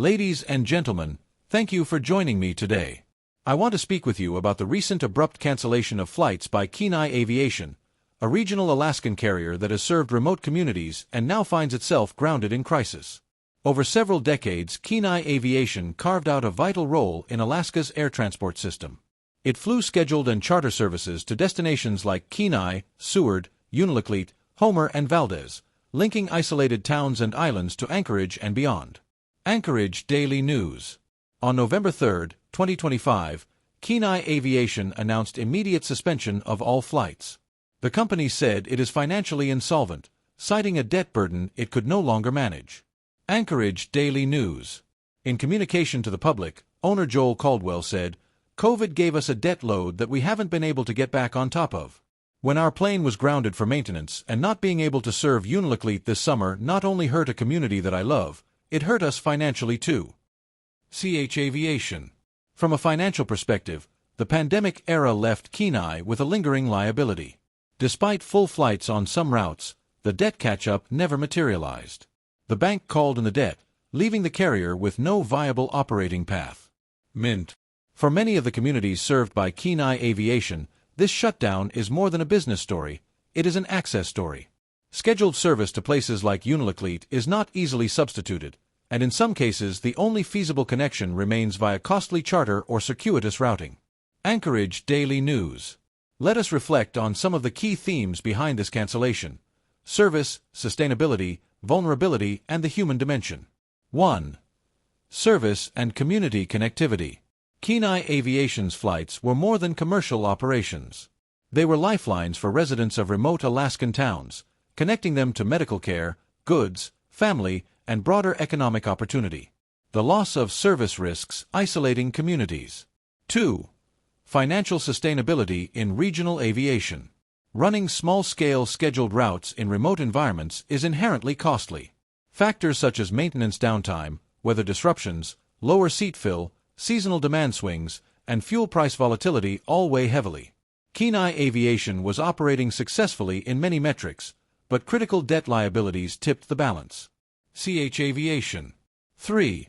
Ladies and gentlemen, thank you for joining me today. I want to speak with you about the recent abrupt cancellation of flights by Kenai Aviation, a regional Alaskan carrier that has served remote communities and now finds itself grounded in crisis. Over several decades, Kenai Aviation carved out a vital role in Alaska's air transport system. It flew scheduled and charter services to destinations like Kenai, Seward, Unalakleet, Homer, and Valdez, linking isolated towns and islands to Anchorage and beyond. Anchorage Daily News. On November 3, 2025, Kenai Aviation announced immediate suspension of all flights. The company said it is financially insolvent, citing a debt burden it could no longer manage. Anchorage Daily News. In communication to the public, owner Joel Caldwell said, "COVID gave us a debt load that we haven't been able to get back on top of. When our plane was grounded for maintenance and not being able to serve Unalakleet this summer not only hurt a community that I love, it hurt us financially too." CH Aviation. From a financial perspective, the pandemic era left Kenai with a lingering liability. Despite full flights on some routes, the debt catch-up never materialized. The bank called in the debt, leaving the carrier with no viable operating path. Mint. For many of the communities served by Kenai Aviation, this shutdown is more than a business story, it is an access story. Scheduled service to places like Unalakleet is not easily substituted, and in some cases the only feasible connection remains via costly charter or circuitous routing. Anchorage Daily News. Let us reflect on some of the key themes behind this cancellation: service, sustainability, vulnerability, and the human dimension. 1. Service and community connectivity. Kenai Aviation's flights were more than commercial operations. They were lifelines for residents of remote Alaskan towns, connecting them to medical care, goods, family, and broader economic opportunity. The loss of service risks isolating communities. 2. Financial sustainability in regional aviation. Running small-scale scheduled routes in remote environments is inherently costly. Factors such as maintenance downtime, weather disruptions, lower seat fill, seasonal demand swings, and fuel price volatility all weigh heavily. Kenai Aviation was operating successfully in many metrics, but critical debt liabilities tipped the balance. CH Aviation. 3.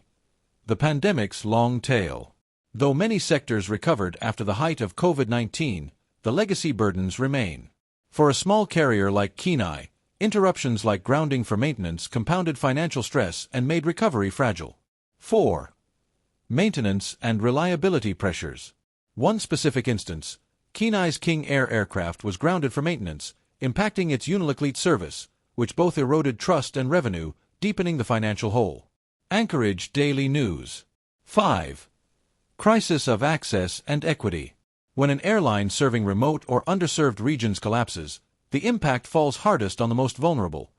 The pandemic's long tail. Though many sectors recovered after the height of COVID-19, the legacy burdens remain. For a small carrier like Kenai, interruptions like grounding for maintenance compounded financial stress and made recovery fragile. 4. Maintenance and reliability pressures. One specific instance, Kenai's King Air aircraft was grounded for maintenance, impacting its Unalakleet service, which both eroded trust and revenue, deepening the financial hole. Anchorage Daily News. 5. Crisis of access and equity. When an airline serving remote or underserved regions collapses, the impact falls hardest on the most vulnerable,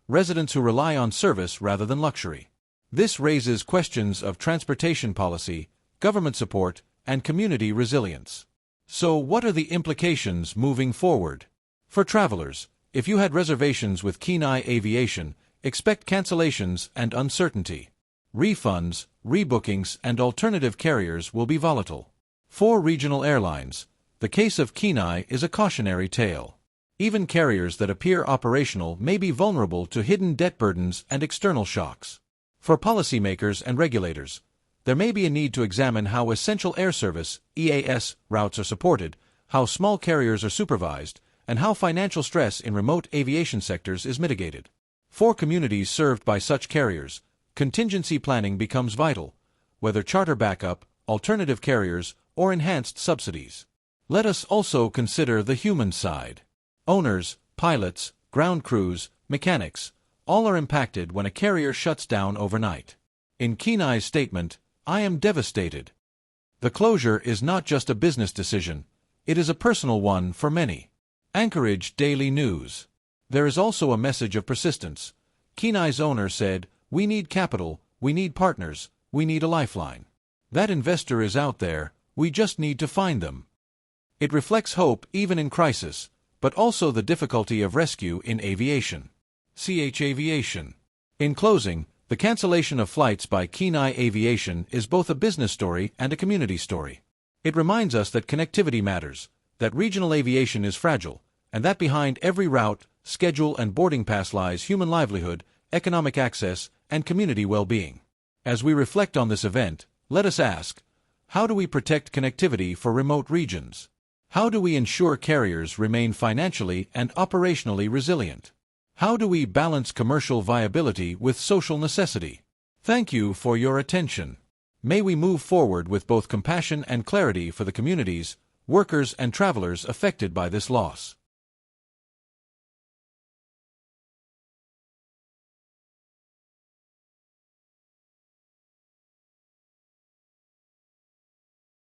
residents who rely on service rather than luxury. This raises questions of transportation policy, government support, and community resilience. So what are the implications moving forward? For travelers, if you had reservations with Kenai Aviation, expect cancellations and uncertainty. Refunds, rebookings, and alternative carriers will be volatile. For regional airlines, the case of Kenai is a cautionary tale. Even carriers that appear operational may be vulnerable to hidden debt burdens and external shocks. For policymakers and regulators, there may be a need to examine how essential air service (EAS) routes are supported, how small carriers are supervised, and how financial stress in remote aviation sectors is mitigated. For communities served by such carriers, contingency planning becomes vital, whether charter backup, alternative carriers, or enhanced subsidies. Let us also consider the human side. Owners, pilots, ground crews, mechanics, all are impacted when a carrier shuts down overnight. In Kenai's statement, "I am devastated." The closure is not just a business decision, it is a personal one for many. Anchorage Daily News. There is also a message of persistence. Kenai's owner said, "We need capital, we need partners, we need a lifeline. That investor is out there, we just need to find them." It reflects hope even in crisis, but also the difficulty of rescue in aviation. CH Aviation. In closing, the cancellation of flights by Kenai Aviation is both a business story and a community story. It reminds us that connectivity matters, that regional aviation is fragile, and that behind every route, schedule, and boarding pass lies human livelihood, economic access, and community well-being. As we reflect on this event, let us ask, how do we protect connectivity for remote regions? How do we ensure carriers remain financially and operationally resilient? How do we balance commercial viability with social necessity? Thank you for your attention. May we move forward with both compassion and clarity for the communities, workers and travelers affected by this loss.